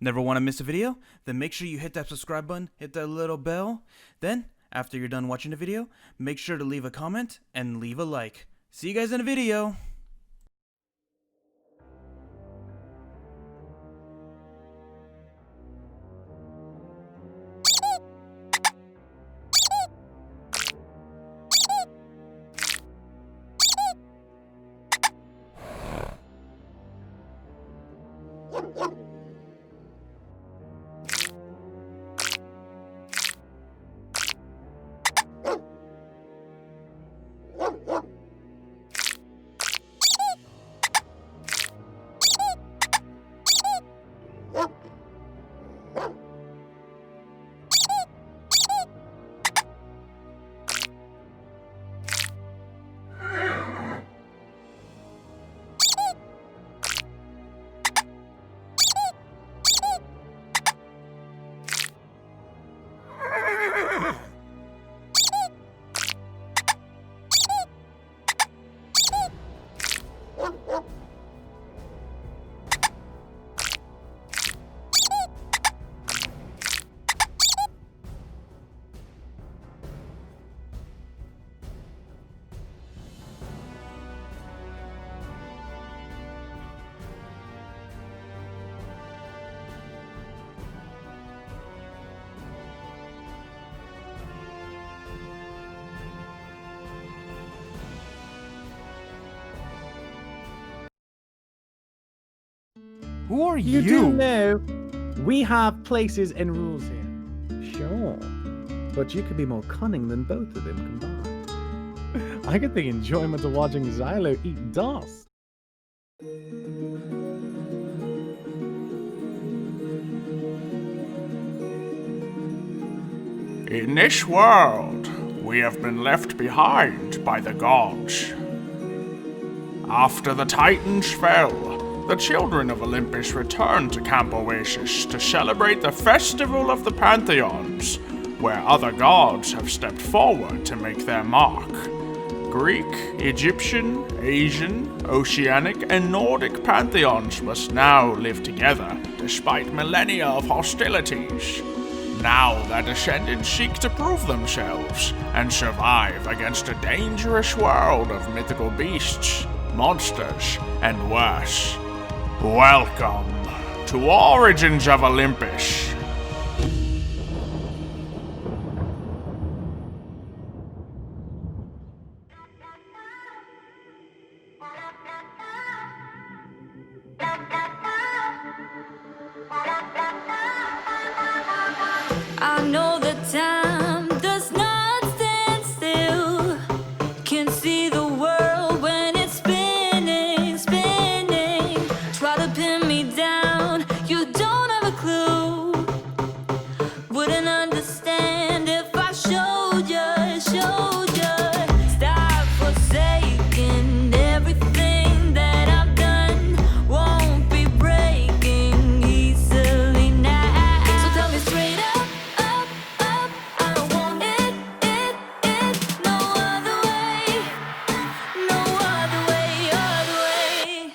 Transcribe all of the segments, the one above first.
Never want to miss a video? Then make sure you hit that subscribe button, hit that little bell. Then, after you're done watching the video, make sure to leave a comment and leave a like. See you guys in a video! Who are you? You do know we have places and rules here. Sure. But you could be more cunning than both of them combined. I get the enjoyment of watching Xylo eat dust. In this world, we have been left behind by the gods. After the Titans fell, the children of Olympus returned to Camp Oasis to celebrate the Festival of the Pantheons, where other gods have stepped forward to make their mark. Greek, Egyptian, Asian, Oceanic, and Nordic pantheons must now live together despite millennia of hostilities. Now their descendants seek to prove themselves and survive against a dangerous world of mythical beasts, monsters, and worse. Welcome to Origins of Olympus. I know the time does not stand still. Can see the world when it's spinning, spinning. Try to pin me down, you don't have a clue. Wouldn't understand if I showed you, showed you. Stop forsaking everything that I've done. Won't be breaking easily now. So tell me straight up, I don't want it, no other way, no other way, other way.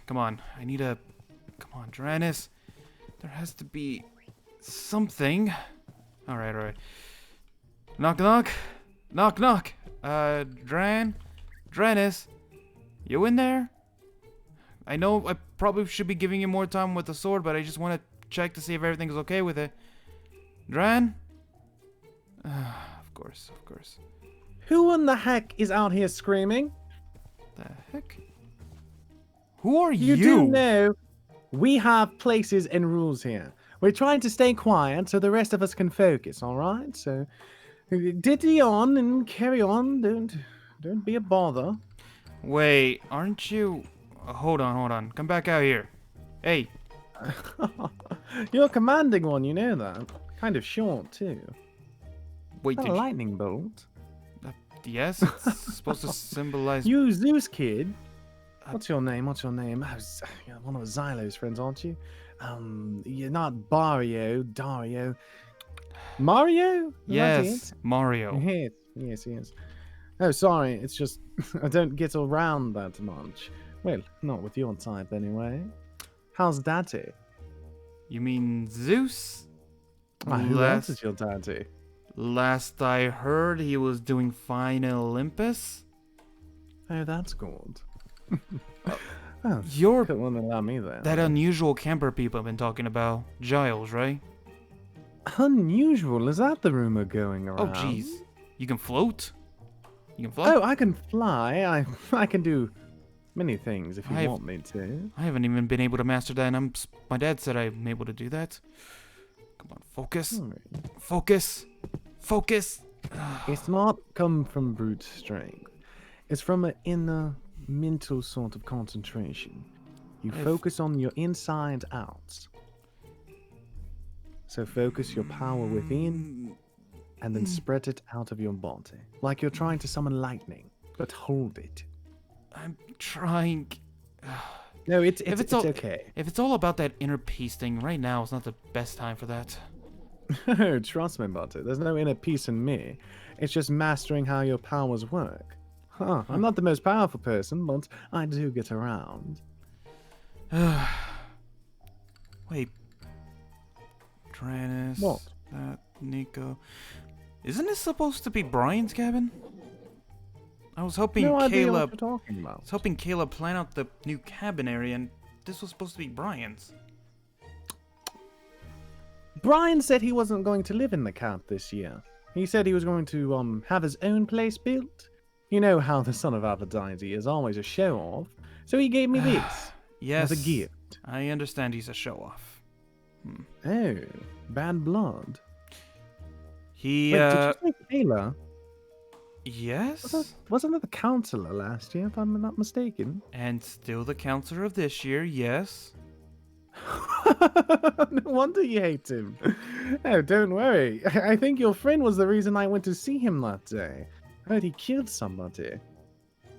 Come on. I need a... Come on, Dranus. There has to be something. Alright. Knock, knock. Knock, knock. Dranus. You in there? I know I probably should be giving you more time with the sword, but I just want to check to see if everything's okay with it. Dran? Of course. Who in the heck is out here screaming? The heck? Who are you? You do know we have places and rules here. We're trying to stay quiet so the rest of us can focus, alright? So, ditty on and carry on. Don't be a bother. Wait, aren't you... hold on. Come back out here. Hey. You're a commanding one, you know that. Kind of short, too. Wait, A did you... lightning bolt. Yes, it's supposed to symbolize. You Zeus kid. Uh, What's your name? What's your name? You're one of Xylo's friends, aren't you? You're not Dario. Mario? Is that Yes, it? Mario. Yes. Oh, sorry. It's just I don't get around that much. Well, not with your type anyway. How's Daddy? You mean Zeus? Who else is your daddy? Last I heard, he was doing fine in Olympus. Oh, that's good. Oh, You're don't want to allow me there. that unusual camper people I've been talking about. Giles, right? Unusual? Is that the rumor going Oh, around? jeez. You can float? You can fly? Oh, I can fly. I can do many things if you I've- want me to. I haven't even been able to master that, and my dad said I'm able to do that. Come on, focus. Alright. Focus. Focus. It's not come from brute strength. It's from an inner mental sort of concentration. You If- focus on your inside out. So focus your power within and then spread it out of your body. Like you're trying to summon lightning, but hold it. I'm trying. No, it's it's all- okay. If it's all about that inner peace thing, right now is not the best time for that. Trust me about it. There's no inner peace in me. It's just mastering how your powers work. Huh. I'm not the most powerful person, but I do get around. Wait. Tranus. What? That Nico. Isn't this supposed to be Brian's cabin? I was hoping No idea what Caleb. you're talking about. I was hoping Caleb planned out the new cabin area, and this was supposed to be Brian's. Brian said he wasn't going to live in the camp this year. He said he was going to have his own place built. You know how the son of Aphrodite is always a show off, so he gave me this Yes. as a gift. I understand he's a show off. Oh, bad blood. He, Wait, did you say Kayla? yes? Wasn't it the counselor last year, if I'm not mistaken? And still the counselor of this year, yes. No wonder you hate him. Oh, don't worry. I think your friend was the reason I went to see him that day. I heard he killed somebody.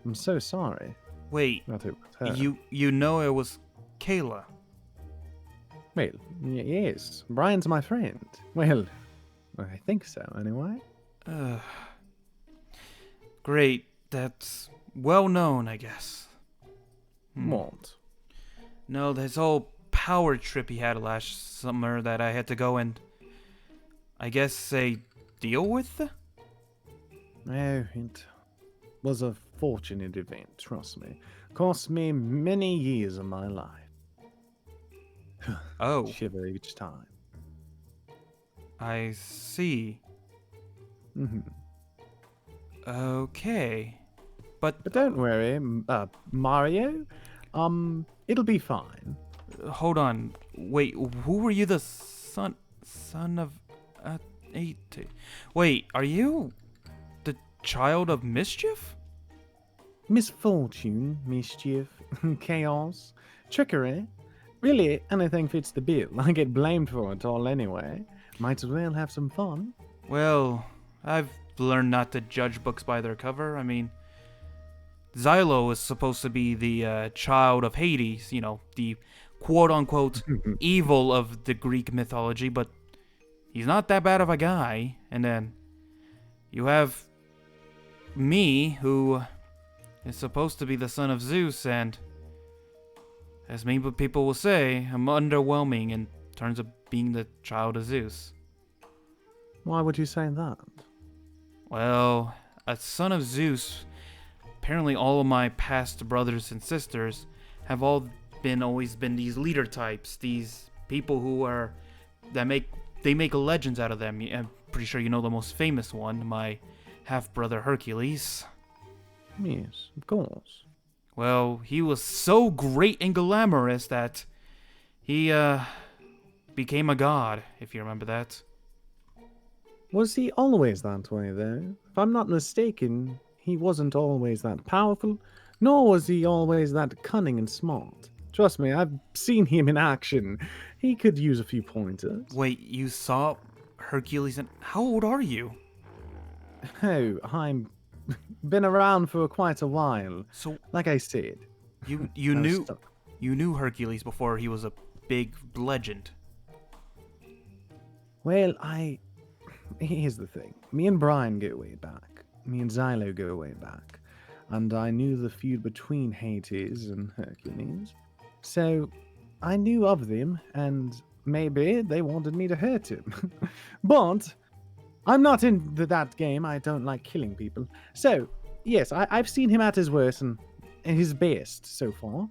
I'm so sorry. Wait, That it was her. you know it was Kayla. Well, yes. Brian's my friend. Well, I think so, anyway. Great, that's well known, I guess. What? No, this whole power trip he had last summer that I had to go and, I guess, say, deal with? Oh, it was a fortunate event, trust me. Cost me many years of my life. Oh, Shiver each time. I see. Hmm. Okay. But But don't worry, Mario. It'll be fine. hold on. Wait, who were you the son of Wait, are you the child of mischief? Misfortune, mischief, chaos, trickery. Really, anything fits the bill. I get blamed for it all anyway. Might as well have some fun. Well, I've learned not to judge books by their cover. I mean, Xylo is supposed to be the child of Hades, you know, the quote-unquote evil of the Greek mythology, but he's not that bad of a guy. And then you have me, who is supposed to be the son of Zeus, and as many people will say, I'm underwhelming in terms of being the child of Zeus. Why would you say that? Well, a son of Zeus, apparently all of my past brothers and sisters have always been these leader types, these people who are, they make legends out of them. I'm pretty sure you know the most famous one, my half-brother Hercules. Yes, of course. Well, he was so great and glamorous that he, became a god, if you remember that. Was he always that way, though? If I'm not mistaken, he wasn't always that powerful, nor was he always that cunning and smart. Trust me, I've seen him in action. He could use a few pointers. Wait, you saw Hercules and how old are you? Oh, I'm been around for quite a while. So Like I said. you I was knew stuck. you knew Hercules before he was a big legend. Well, here's the thing. Me and Brian go way back. Me and Xylo go way back. And I knew the feud between Hades and Hercules. So I knew of them, and maybe they wanted me to hurt him. But I'm not in that game. I don't like killing people. So, yes, I've seen him at his worst and his best so far.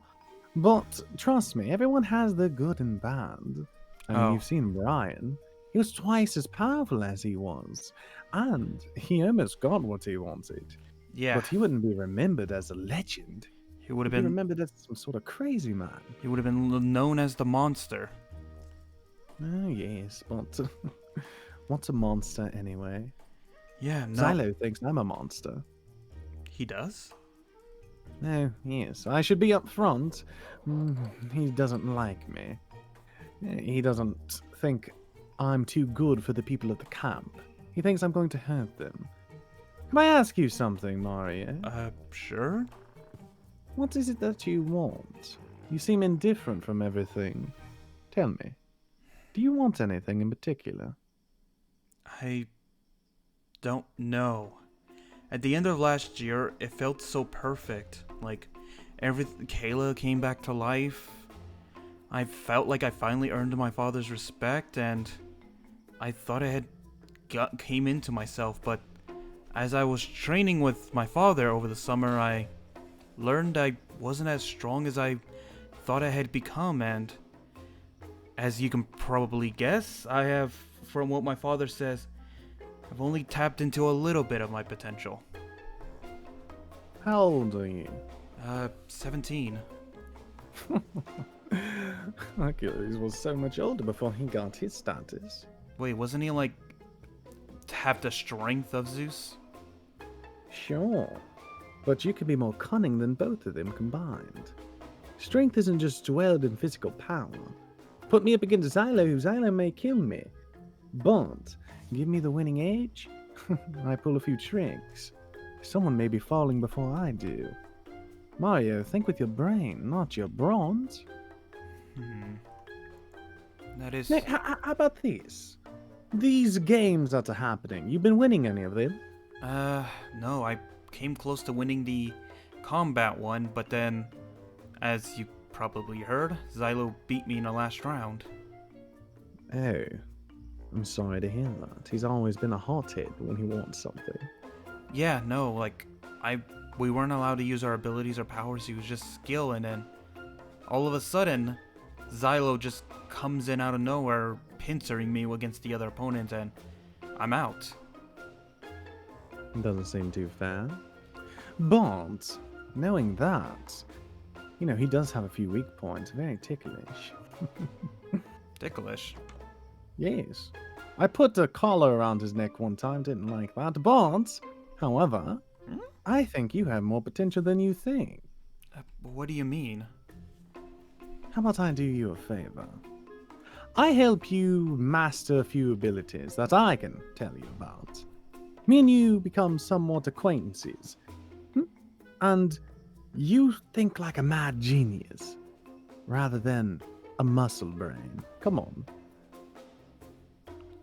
But trust me, everyone has the good and bad. I mean, Oh. you've seen Brian. He was twice as powerful as he was. And he almost got what he wanted. Yeah, But he wouldn't be remembered as a legend. he would have He'd be been remembered as some sort of crazy man. he would have been known as the monster. Oh, yes, but what's a monster anyway? Yeah, no, Xylo thinks I'm a monster. he does. Oh, yes, I should be up front. He doesn't like me. He doesn't think I'm too good for the people at the camp. He thinks I'm going to hurt them. Can I ask you something, Mario? Sure. What is it that you want? You seem indifferent from everything. Tell me, do you want anything in particular? I don't know. At the end of last year, it felt so perfect. Like, Kayla came back to life. I felt like I finally earned my father's respect, and I thought I had came into myself. But as I was training with my father over the summer, I learned I wasn't as strong as I thought I had become, and as you can probably guess, I have, from what my father says, I've only tapped into a little bit of my potential. How old are you? 17. Hercules was so much older before he got his status. Wait, wasn't he like half the strength of Zeus? Sure, but you could be more cunning than both of them combined. Strength isn't just dwelled in physical power. Put me up against Xylo may kill me. But give me the winning edge, I pull a few tricks. Someone may be falling before I do. Mario, think with your brain, not your bronze. That is. Now, how about this? These games that are happening, you've been winning any of them? No, I came close to winning the combat one, but then, as you probably heard, Xylo beat me in the last round. Oh, I'm sorry to hear that. He's always been a hothead when he wants something. Yeah, no, like, we weren't allowed to use our abilities or powers, he was just skill, and then, all of a sudden, Xylo just comes in out of nowhere, pincering me against the other opponent, and I'm out. Doesn't seem too fair. But, knowing that, you know, he does have a few weak points. Very ticklish. Ticklish. Yes. I put a collar around his neck one time, didn't like that. But, however, I think you have more potential than you think. What do you mean? How about I do you a favor? I help you master a few abilities that I can tell you about. Me and you become somewhat acquaintances. And you think like a mad genius, rather than a muscle brain. Come on.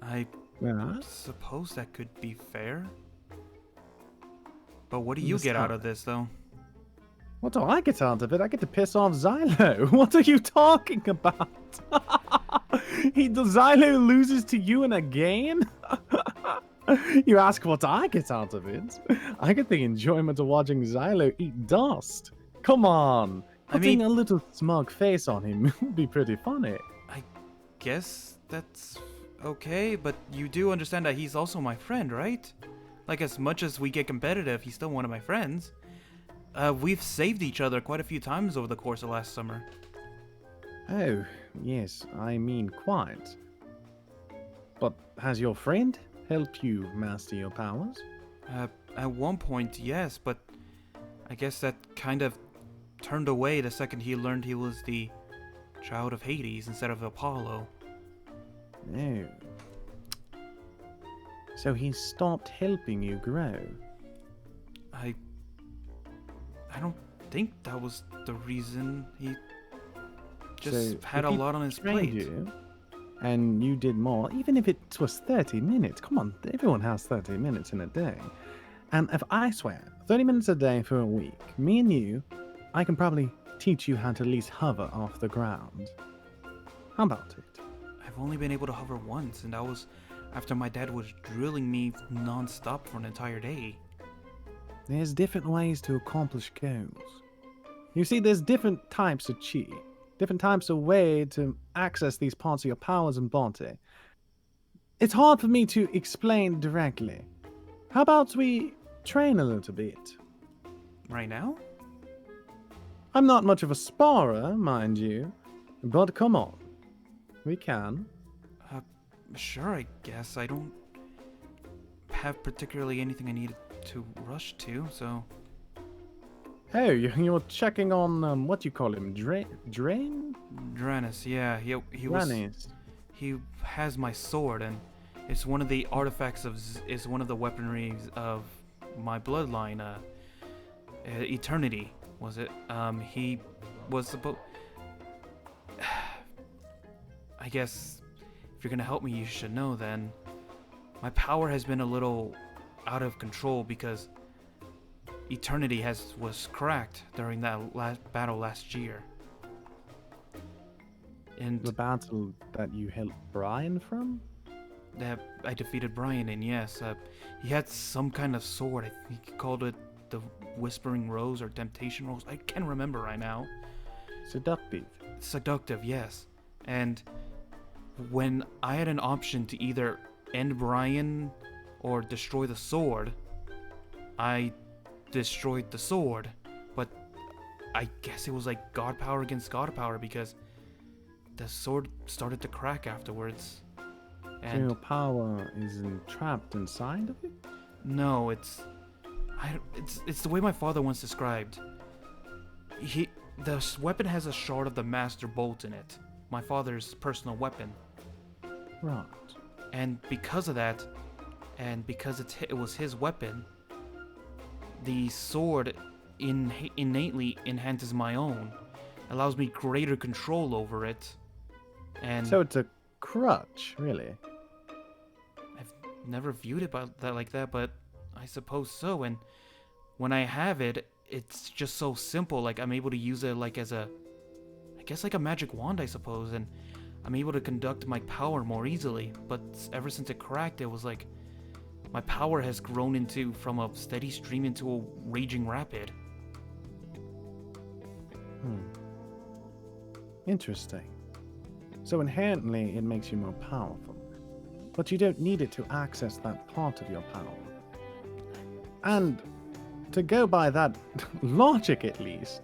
I Yeah. suppose that could be fair. But what do you get out of this, though? What do I get out of it? I get to piss off Xylo. What are you talking about? Xylo loses to you in a game? You ask what I get out of it? I get the enjoyment of watching Xylo eat dust. Come on. Putting a little smug face on him would be pretty funny. I guess that's okay, but you do understand that he's also my friend, right? Like, as much as we get competitive, he's still one of my friends. We've saved each other quite a few times over the course of last summer. Oh, yes, I mean quite. But has your friend helped you master your powers? At one point, yes, but I guess that kind of turned away the second he learned he was the child of Hades instead of Apollo. Oh. So he stopped helping you grow. I don't think that was the reason. He just So, had if a he lot on his trained plate. you, and you did more, even if it was 30 minutes. Come on, everyone has 30 minutes in a day. And if I swear, 30 minutes a day for a week, me and you, I can probably teach you how to at least hover off the ground. How about it? I've only been able to hover once, and that was after my dad was drilling me non-stop for an entire day. There's different ways to accomplish goals. You see, there's different types of chi, different types of way to access these parts of your powers and body. It's hard for me to explain directly. How about we train a little bit? Right now? I'm not much of a sparrer, mind you, but come on. We can. Sure, I guess. I don't have particularly anything I need to rush to, so... Oh, you're checking on, what you call him, Drain? Dranis, yeah, he was... Dranis. He has my sword, and it's one of the artifacts of... It's one of the weaponry of my bloodline, Eternity, was it? He was supposed... I guess if you're gonna help me, you should know then. My power has been a little out of control because Eternity was cracked during that battle last year. And The battle that you helped Brian from? that I defeated Brian in, yes. He had some kind of sword. I think he called it the Whispering Rose or Temptation Rose. I can't remember right now. Seductive. Seductive, yes. And when I had an option to either end Brian or destroy the sword, I destroyed the sword. But I guess it was like god power against god power because the sword started to crack afterwards. So your power is entrapped inside of it? No, it's the way my father once described. The weapon has a shard of the Master Bolt in it, my father's personal weapon. Right. And because of that, and because it was his weapon, the sword innately enhances my own, allows me greater control over it. And So it's a crutch, really? I've never viewed it like that, but I suppose so. And when I have it, it's just so simple. Like I'm able to use it like I guess like a magic wand, I suppose, and I'm able to conduct my power more easily. But ever since it cracked, it was like my power has grown from a steady stream into a raging rapid. Interesting. So inherently, it makes you more powerful. But you don't need it to access that part of your power. And to go by that logic, at least,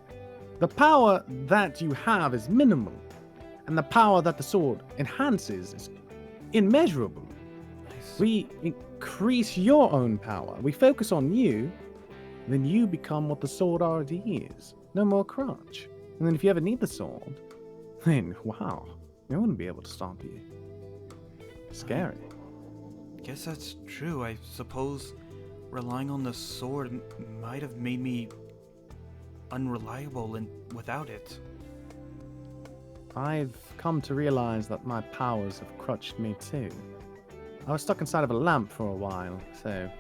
the power that you have is minimal. And the power that the sword enhances is immeasurable. Nice. We increase your own power. We focus on you, then you become what the sword already is. No more crutch. And then if you ever need the sword, then wow, no one will be able to stop you. Scary. Guess that's true. I suppose relying on the sword might have made me unreliable without it. I've come to realize that my powers have crutched me too. I was stuck inside of a lamp for a while, so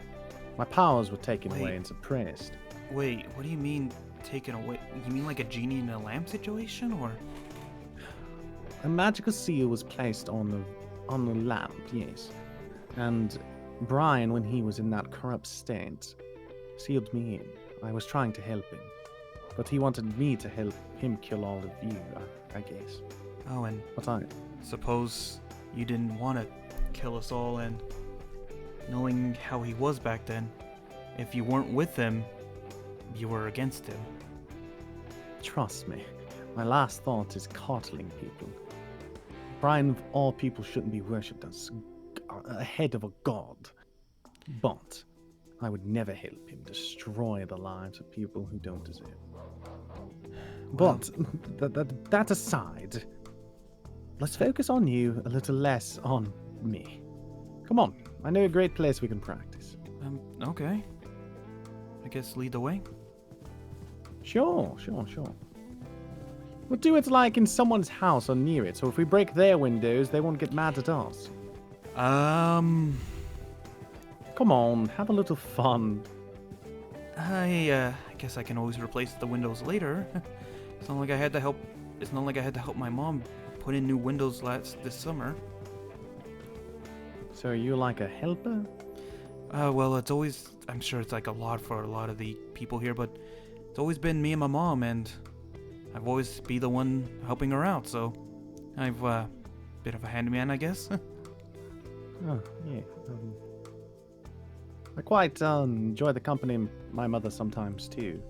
my powers were taken away Wait. and suppressed. Wait, what do you mean taken away? You mean like a genie in a lamp situation, or? A magical seal was placed on the lamp, yes. And Brian, when he was in that corrupt state, sealed me in. I was trying to help him. But he wanted me to help him kill all of you, I guess. Oh, and But I... suppose you didn't want to kill us all, and knowing how he was back then, if you weren't with him, you were against him. Trust me, my last thought is coddling people. Brian of all people shouldn't be worshipped as a head of a god. But I would never help him destroy the lives of people who don't deserve it. But that aside, let's focus on you a little less on me. Come on, I know a great place we can practice. Okay. I guess, lead the way? Sure. We'll do it like in someone's house or near it, so if we break their windows, they won't get mad at us. Come on, have a little fun. I guess I can always replace the windows later. It's not like I had to help. It's not like I had to help my mom put in new windows this summer. So are you like a helper? Well, it's always. I'm sure it's like a lot for a lot of the people here, but it's always been me and my mom, and I've always be the one helping her out. So I've bit of a handyman, I guess. Oh, yeah. I quite enjoy the company of my mother sometimes too.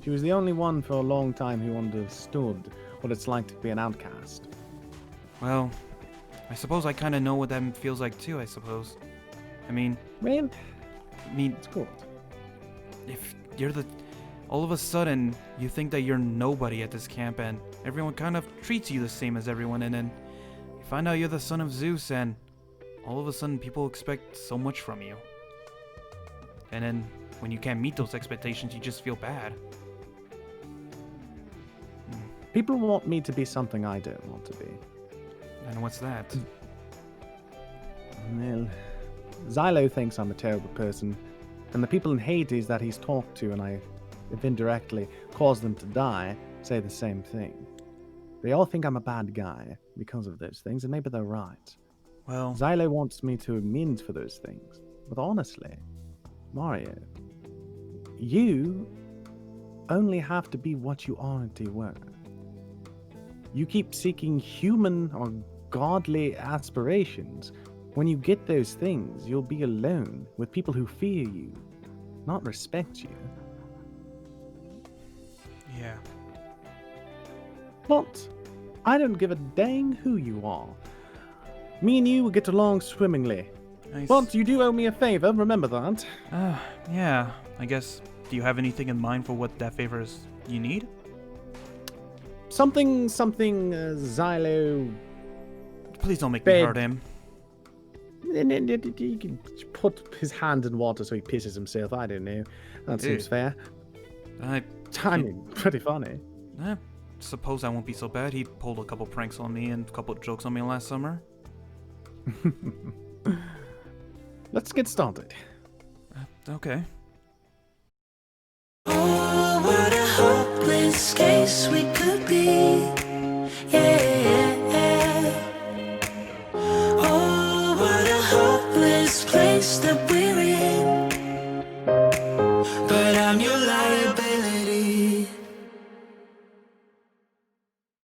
She was the only one for a long time who understood what it's like to be an outcast. Well, I suppose I kind of know what that feels like too, I suppose. I mean, Well, it's good. If you're all of a sudden, you think that you're nobody at this camp and everyone kind of treats you the same as everyone, and then you find out you're the son of Zeus and all of a sudden people expect so much from you. And then when you can't meet those expectations, you just feel bad. People want me to be something I don't want to be. And what's that? Well, Xylo thinks I'm a terrible person, and the people in Hades that he's talked to and I have indirectly caused them to die say the same thing. They all think I'm a bad guy because of those things, and maybe they're right. Well, Xylo wants me to amend for those things. But honestly, Mario, you only have to be what you already were. You keep seeking human or godly aspirations. When you get those things, you'll be alone with people who fear you, not respect you. yeah. But I don't give a dang who you are. Me and you will get along swimmingly. Nice. But you do owe me a favor, remember that. Yeah. I guess, do you have anything in mind for what that favor is you need? Something, Xylo. Please don't make me Babe. hurt him. He can put his hand in water so he pisses himself. I don't know. That seems Ew. fair. I Timing, pretty funny. suppose I won't be so bad. He pulled a couple pranks on me and a couple jokes on me last summer. Let's get started. Okay. Oh, what a hopeless case we could be.